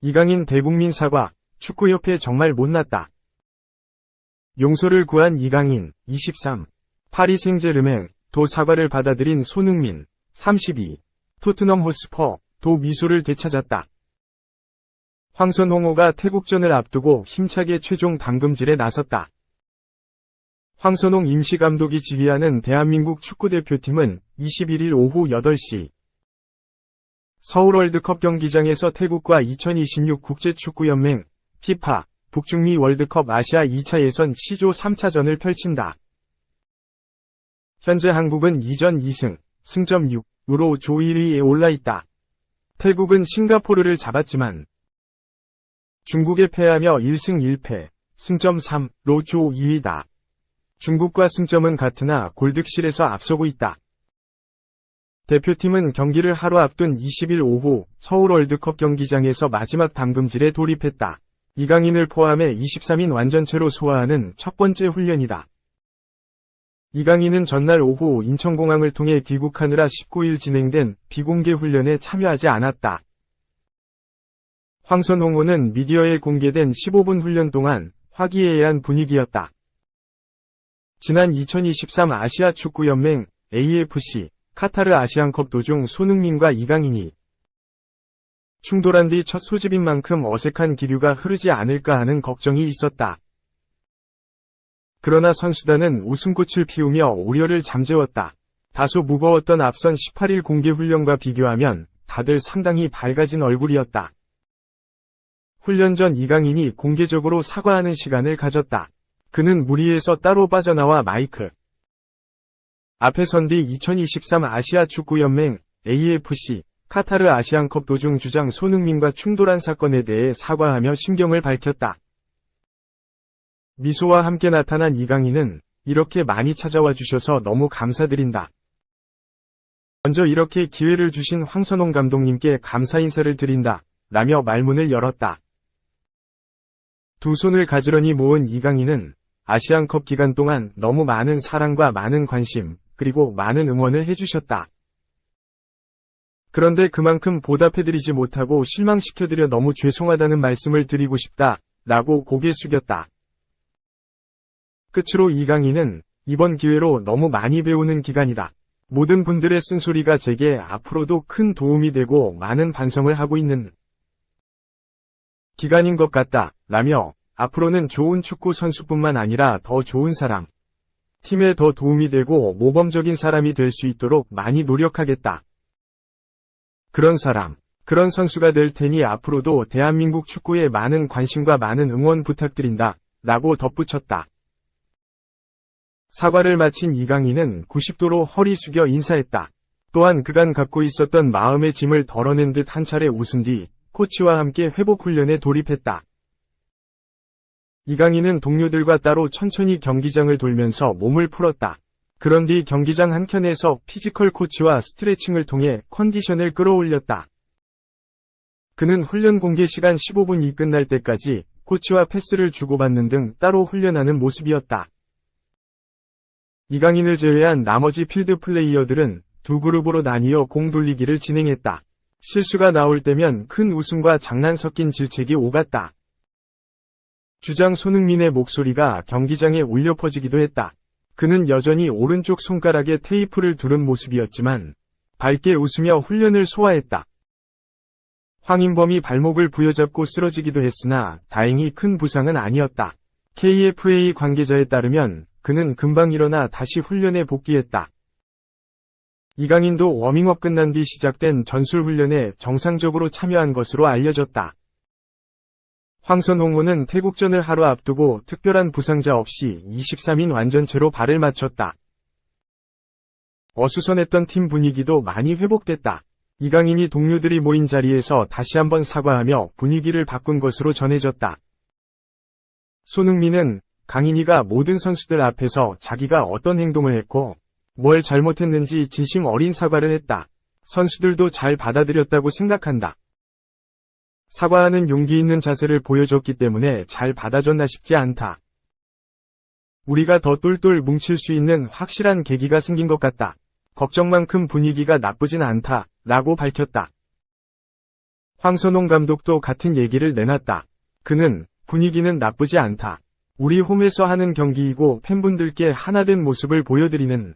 이강인 대국민 사과, 축구협회 정말 못났다. 용서를 구한 이강인, 23. 파리 생제르맹, 도 사과를 받아들인 손흥민, 32. 토트넘 호스퍼, 도 미소를 되찾았다. 황선홍호가 태국전을 앞두고 힘차게 최종 담금질에 나섰다. 황선홍 임시감독이 지휘하는 대한민국 축구대표팀은 21일 오후 8시 서울 월드컵 경기장에서 태국과 2026 국제축구연맹 FIFA 북중미 월드컵 아시아 2차 예선 C조 3차전을 펼친다. 현재 한국은 2전 2승, 승점 6으로 조 1위에 올라있다. 태국은 싱가포르를 잡았지만 중국에 패하며 1승 1패, 승점 3로 조 2위다. 중국과 승점은 같으나 골득실에서 앞서고 있다. 대표팀은 경기를 하루 앞둔 20일 오후 서울 월드컵 경기장에서 마지막 담금질에 돌입했다. 이강인을 포함해 23인 완전체로 소화하는 첫 번째 훈련이다. 이강인은 전날 오후 인천공항을 통해 귀국하느라 19일 진행된 비공개 훈련에 참여하지 않았다. 황선홍호는 미디어에 공개된 15분 훈련 동안 화기애애한 분위기였다. 지난 2023 아시아 축구연맹 AFC 카타르 아시안컵 도중 손흥민과 이강인이 충돌한 뒤 첫 소집인 만큼 어색한 기류가 흐르지 않을까 하는 걱정이 있었다. 그러나 선수단은 웃음꽃을 피우며 우려를 잠재웠다. 다소 무거웠던 앞선 18일 공개 훈련과 비교하면 다들 상당히 밝아진 얼굴이었다. 훈련 전 이강인이 공개적으로 사과하는 시간을 가졌다. 그는 무리에서 따로 빠져나와 마이크 앞에 선 뒤 2023 아시아 축구연맹 AFC 카타르 아시안컵 도중 주장 손흥민과 충돌한 사건에 대해 사과하며 심경을 밝혔다. 미소와 함께 나타난 이강인은 이렇게 많이 찾아와 주셔서 너무 감사드린다. 먼저 이렇게 기회를 주신 황선홍 감독님께 감사 인사를 드린다. 라며 말문을 열었다. 두 손을 가지런히 모은 이강인은 아시안컵 기간 동안 너무 많은 사랑과 많은 관심, 그리고 많은 응원을 해주셨다. 그런데 그만큼 보답해드리지 못하고 실망시켜드려 너무 죄송하다는 말씀을 드리고 싶다. 라고 고개 숙였다. 끝으로 이강인은 이번 기회로 너무 많이 배우는 기간이다. 모든 분들의 쓴소리가 제게 앞으로도 큰 도움이 되고 많은 반성을 하고 있는 기간인 것 같다. 라며 앞으로는 좋은 축구 선수뿐만 아니라 더 좋은 사람, 팀에 더 도움이 되고 모범적인 사람이 될 수 있도록 많이 노력하겠다. 그런 사람, 그런 선수가 될 테니 앞으로도 대한민국 축구에 많은 관심과 많은 응원 부탁드린다. 라고 덧붙였다. 사과를 마친 이강인은 90도로 허리 숙여 인사했다. 또한 그간 갖고 있었던 마음의 짐을 덜어낸 듯 한 차례 웃은 뒤 코치와 함께 회복 훈련에 돌입했다. 이강인은 동료들과 따로 천천히 경기장을 돌면서 몸을 풀었다. 그런 뒤 경기장 한켠에서 피지컬 코치와 스트레칭을 통해 컨디션을 끌어올렸다. 그는 훈련 공개 시간 15분이 끝날 때까지 코치와 패스를 주고받는 등 따로 훈련하는 모습이었다. 이강인을 제외한 나머지 필드 플레이어들은 두 그룹으로 나뉘어 공 돌리기를 진행했다. 실수가 나올 때면 큰 웃음과 장난 섞인 질책이 오갔다. 주장 손흥민의 목소리가 경기장에 울려 퍼지기도 했다. 그는 여전히 오른쪽 손가락에 테이프를 두른 모습이었지만 밝게 웃으며 훈련을 소화했다. 황인범이 발목을 부여잡고 쓰러지기도 했으나 다행히 큰 부상은 아니었다. KFA 관계자에 따르면 그는 금방 일어나 다시 훈련에 복귀했다. 이강인도 워밍업 끝난 뒤 시작된 전술 훈련에 정상적으로 참여한 것으로 알려졌다. 황선홍호는 태국전을 하루 앞두고 특별한 부상자 없이 23인 완전체로 발을 맞췄다. 어수선했던 팀 분위기도 많이 회복됐다. 이강인이 동료들이 모인 자리에서 다시 한번 사과하며 분위기를 바꾼 것으로 전해졌다. 손흥민은 강인이가 모든 선수들 앞에서 자기가 어떤 행동을 했고 뭘 잘못했는지 진심 어린 사과를 했다. 선수들도 잘 받아들였다고 생각한다. 사과하는 용기 있는 자세를 보여줬기 때문에 잘 받아줬나 싶지 않다. 우리가 더 똘똘 뭉칠 수 있는 확실한 계기가 생긴 것 같다. 걱정만큼 분위기가 나쁘진 않다, 라고 밝혔다. 황선홍 감독도 같은 얘기를 내놨다. 그는 분위기는 나쁘지 않다. 우리 홈에서 하는 경기이고 팬분들께 하나된 모습을 보여드리는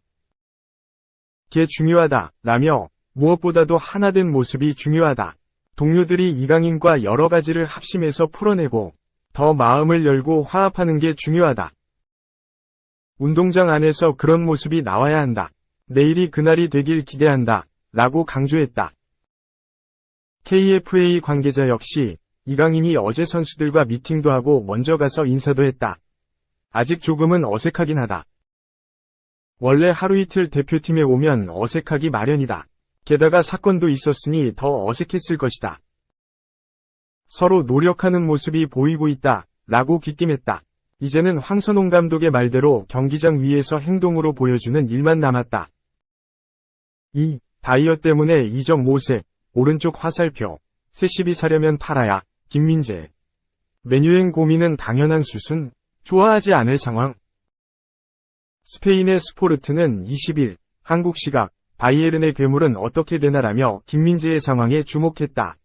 게 중요하다, 라며 무엇보다도 하나된 모습이 중요하다. 동료들이 이강인과 여러 가지를 합심해서 풀어내고 더 마음을 열고 화합하는 게 중요하다. 운동장 안에서 그런 모습이 나와야 한다. 내일이 그날이 되길 기대한다. 라고 강조했다. KFA 관계자 역시 이강인이 어제 선수들과 미팅도 하고 먼저 가서 인사도 했다. 아직 조금은 어색하긴 하다. 원래 하루 이틀 대표팀에 오면 어색하기 마련이다. 게다가 사건도 있었으니 더 어색했을 것이다. 서로 노력하는 모습이 보이고 있다. 라고 귀띔했다. 이제는 황선홍 감독의 말대로 경기장 위에서 행동으로 보여주는 일만 남았다. 다이어 때문에 이적 모색, 오른쪽 화살표, 세시비 사려면 팔아야, 김민재. 메뉴행 고민은 당연한 수순, 좋아하지 않을 상황. 스페인의 스포르트는 20일, 한국 시각, 바이에른의 괴물은 어떻게 되나라며 김민재의 상황에 주목했다.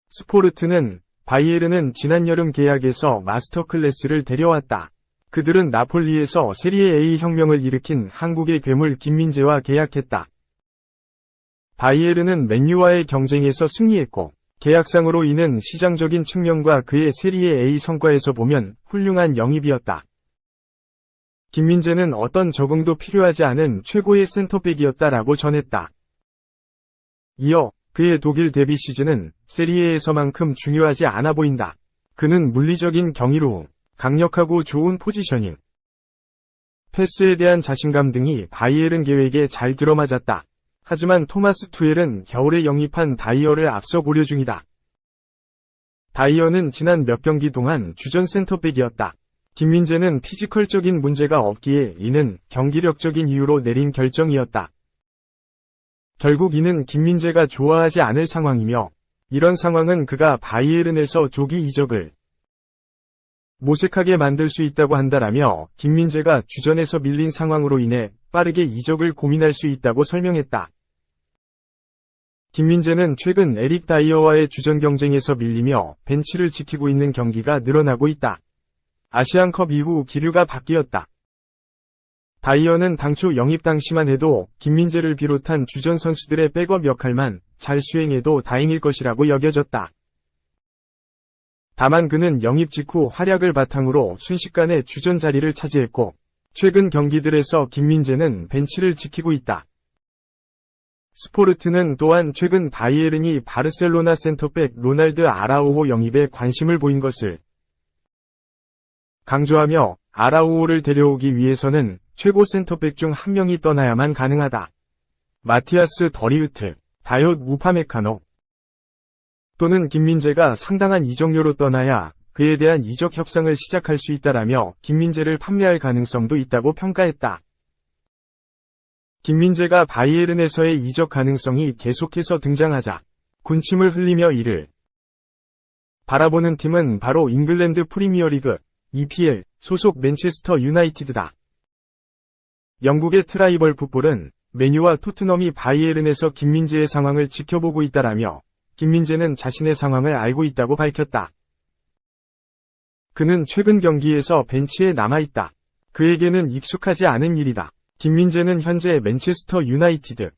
스포르트는 바이에른은 지난 여름 계약에서 마스터 클래스를 데려왔다. 그들은 나폴리에서 세리에 A 혁명을 일으킨 한국의 괴물 김민재와 계약했다. 바이에른은 맨유와의 경쟁에서 승리했고 계약상으로 이는 시장적인 측면과 그의 세리에 A 성과에서 보면 훌륭한 영입이었다. 김민재는 어떤 적응도 필요하지 않은 최고의 센터백이었다라고 전했다. 이어 그의 독일 데뷔 시즌은 세리에에서만큼 중요하지 않아 보인다. 그는 물리적인 경이로움, 강력하고 좋은 포지셔닝, 패스에 대한 자신감 등이 바이에른 계획에 잘 들어맞았다. 하지만 토마스 투엘은 겨울에 영입한 다이어를 앞서 고려 중이다. 다이어는 지난 몇 경기 동안 주전 센터백이었다. 김민재는 피지컬적인 문제가 없기에 이는 경기력적인 이유로 내린 결정이었다. 결국 이는 김민재가 좋아하지 않을 상황이며 이런 상황은 그가 바이에른에서 조기 이적을 모색하게 만들 수 있다고 한다라며 김민재가 주전에서 밀린 상황으로 인해 빠르게 이적을 고민할 수 있다고 설명했다. 김민재는 최근 에릭 다이어와의 주전 경쟁에서 밀리며 벤치를 지키고 있는 경기가 늘어나고 있다. 아시안컵 이후 기류가 바뀌었다. 다이어는 당초 영입 당시만 해도 김민재를 비롯한 주전 선수들의 백업 역할만 잘 수행해도 다행일 것이라고 여겨졌다. 다만 그는 영입 직후 활약을 바탕으로 순식간에 주전 자리를 차지했고 최근 경기들에서 김민재는 벤치를 지키고 있다. 스포르트는 또한 최근 바이에른이 바르셀로나 센터백 로날드 아라우호 영입에 관심을 보인 것을 강조하며 아라우호를 데려오기 위해서는 최고 센터백 중 한 명이 떠나야만 가능하다. 마티아스 더리우트, 다얏 우파메카노 또는 김민재가 상당한 이적료로 떠나야 그에 대한 이적 협상을 시작할 수 있다라며 김민재를 판매할 가능성도 있다고 평가했다. 김민재가 바이에른에서의 이적 가능성이 계속해서 등장하자 군침을 흘리며 이를 바라보는 팀은 바로 잉글랜드 프리미어리그 EPL 소속 맨체스터 유나이티드다. 영국의 트라이벌 풋볼은 맨유와 토트넘이 바이에른에서 김민재의 상황을 지켜보고 있다라며 김민재는 자신의 상황을 알고 있다고 밝혔다. 그는 최근 경기에서 벤치에 남아있다. 그에게는 익숙하지 않은 일이다. 김민재는 현재 맨체스터 유나이티드,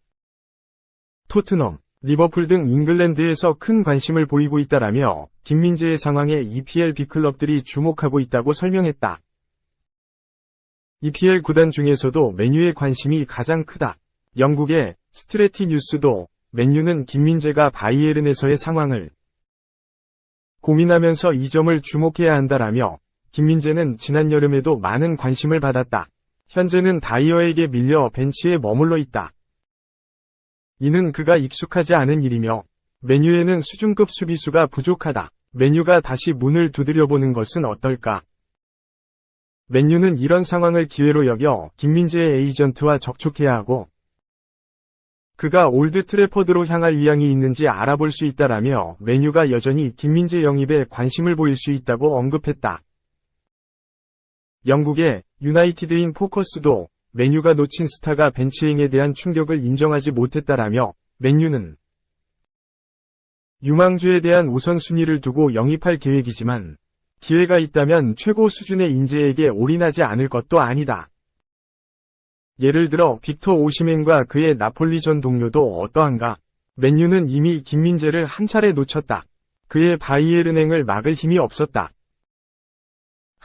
토트넘, 리버풀 등 잉글랜드에서 큰 관심을 보이고 있다라며 김민재의 상황에 EPL 빅클럽들이 주목하고 있다고 설명했다. EPL 구단 중에서도 맨유의 관심이 가장 크다. 영국의 스트레티 뉴스도 맨유는 김민재가 바이에른에서의 상황을 고민하면서 이 점을 주목해야 한다라며 김민재는 지난 여름에도 많은 관심을 받았다. 현재는 다이어에게 밀려 벤치에 머물러 있다. 이는 그가 익숙하지 않은 일이며 맨유에는 수준급 수비수가 부족하다. 맨유가 다시 문을 두드려보는 것은 어떨까? 맨유는 이런 상황을 기회로 여겨 김민재의 에이전트와 접촉해야 하고 그가 올드 트래포드로 향할 의향이 있는지 알아볼 수 있다라며 맨유가 여전히 김민재 영입에 관심을 보일 수 있다고 언급했다. 영국의 유나이티드인 포커스도 맨유가 놓친 스타가 벤치행에 대한 충격을 인정하지 못했다라며 맨유는 유망주에 대한 우선순위를 두고 영입할 계획이지만 기회가 있다면 최고 수준의 인재에게 올인하지 않을 것도 아니다. 예를 들어 빅터 오시멘과 그의 나폴리 전 동료도 어떠한가? 맨유는 이미 김민재를 한 차례 놓쳤다. 그의 바이에른행을 막을 힘이 없었다.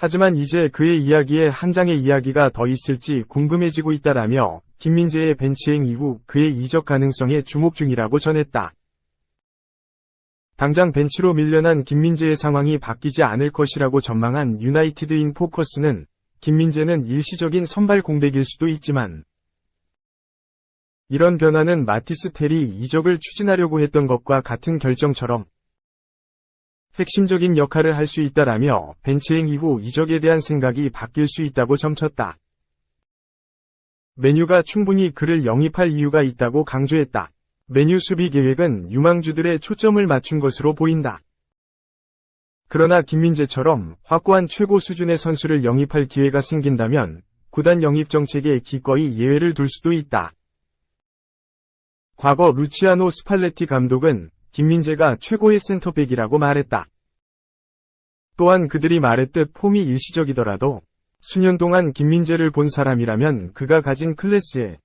하지만 이제 그의 이야기에 한 장의 이야기가 더 있을지 궁금해지고 있다라며 김민재의 벤치행 이후 그의 이적 가능성에 주목 중이라고 전했다. 당장 벤치로 밀려난 김민재의 상황이 바뀌지 않을 것이라고 전망한 유나이티드 인 포커스는 김민재는 일시적인 선발 공백일 수도 있지만 이런 변화는 마티스 테리 이적을 추진하려고 했던 것과 같은 결정처럼 핵심적인 역할을 할 수 있다라며 벤치행 이후 이적에 대한 생각이 바뀔 수 있다고 점쳤다. 맨유가 충분히 그를 영입할 이유가 있다고 강조했다. 맨유 수비 계획은 유망주들의 초점을 맞춘 것으로 보인다. 그러나 김민재처럼 확고한 최고 수준의 선수를 영입할 기회가 생긴다면 구단 영입 정책에 기꺼이 예외를 둘 수도 있다. 과거 루치아노 스팔레티 감독은 김민재가 최고의 센터백이라고 말했다. 또한 그들이 말했듯 폼이 일시적이더라도 수년 동안 김민재를 본 사람이라면 그가 가진 클래스의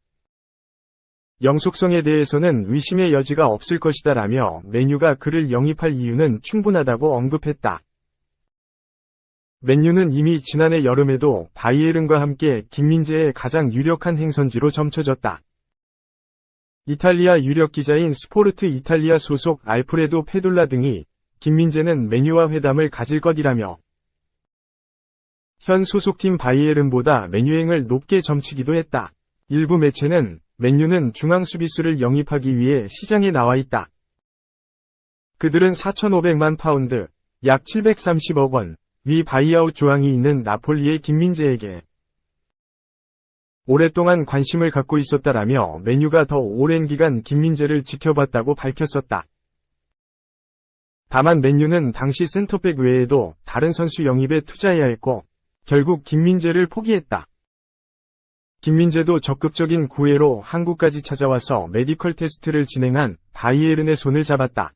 영속성에 대해서는 의심의 여지가 없을 것이다라며 맨유가 그를 영입할 이유는 충분하다고 언급했다. 맨유는 이미 지난해 여름에도 바이에른과 함께 김민재의 가장 유력한 행선지로 점쳐졌다. 이탈리아 유력 기자인 스포르트 이탈리아 소속 알프레도 페둘라 등이 김민재는 맨유와 회담을 가질 것이라며 현 소속팀 바이에른보다 맨유행을 높게 점치기도 했다. 일부 매체는 맨유는 중앙 수비수를 영입하기 위해 시장에 나와 있다. 그들은 4,500만 파운드, 약 730억 원, 위 바이아웃 조항이 있는 나폴리의 김민재에게 오랫동안 관심을 갖고 있었다라며 맨유가 더 오랜 기간 김민재를 지켜봤다고 밝혔었다. 다만 맨유는 당시 센터백 외에도 다른 선수 영입에 투자해야 했고 결국 김민재를 포기했다. 김민재도 적극적인 구애로 한국까지 찾아와서 메디컬 테스트를 진행한 바이에른의 손을 잡았다.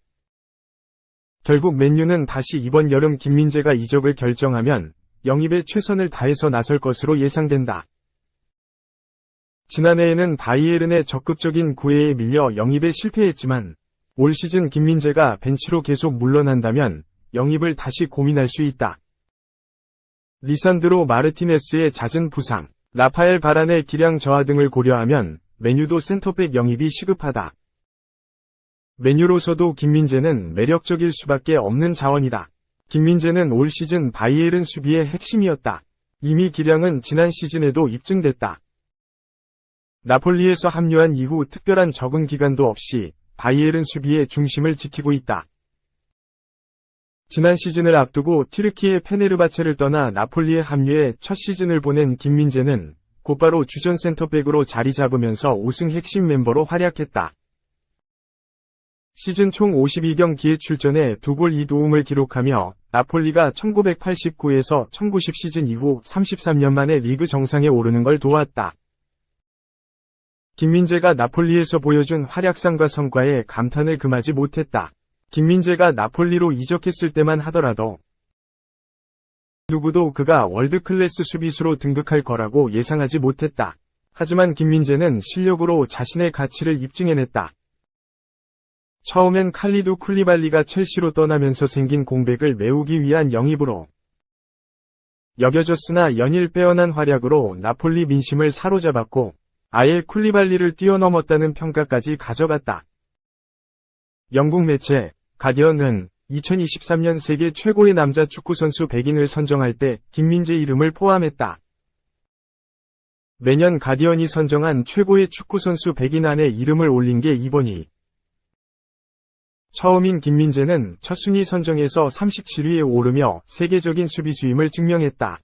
결국 맨유는 다시 이번 여름 김민재가 이적을 결정하면 영입에 최선을 다해서 나설 것으로 예상된다. 지난해에는 바이에른의 적극적인 구애에 밀려 영입에 실패했지만 올 시즌 김민재가 벤치로 계속 물러난다면 영입을 다시 고민할 수 있다. 리산드로 마르티네스의 잦은 부상, 라파엘 바란의 기량 저하 등을 고려하면 맨유도 센터백 영입이 시급하다. 맨유로서도 김민재는 매력적일 수밖에 없는 자원이다. 김민재는 올 시즌 바이에른 수비의 핵심이었다. 이미 기량은 지난 시즌에도 입증됐다. 나폴리에서 합류한 이후 특별한 적응 기간도 없이 바이에른 수비의 중심을 지키고 있다. 지난 시즌을 앞두고 튀르키예 페네르바체를 떠나 나폴리에 합류해 첫 시즌을 보낸 김민재는 곧바로 주전 센터백으로 자리 잡으면서 우승 핵심 멤버로 활약했다. 시즌 총 52경기에 출전해 2골 2도움을 기록하며 나폴리가 1989에서 1990 시즌 이후 33년 만에 리그 정상에 오르는 걸 도왔다. 김민재가 나폴리에서 보여준 활약상과 성과에 감탄을 금하지 못했다. 김민재가 나폴리로 이적했을 때만 하더라도 누구도 그가 월드클래스 수비수로 등극할 거라고 예상하지 못했다. 하지만 김민재는 실력으로 자신의 가치를 입증해냈다. 처음엔 칼리두 쿨리발리가 첼시로 떠나면서 생긴 공백을 메우기 위한 영입으로 여겨졌으나 연일 빼어난 활약으로 나폴리 민심을 사로잡았고 아예 쿨리발리를 뛰어넘었다는 평가까지 가져갔다. 영국 매체 가디언은 2023년 세계 최고의 남자 축구선수 100인을 선정할 때 김민재 이름을 포함했다. 매년 가디언이 선정한 최고의 축구선수 100인 안에 이름을 올린 게 이번이 처음인 김민재는 첫 순위 선정에서 37위에 오르며 세계적인 수비수임을 증명했다.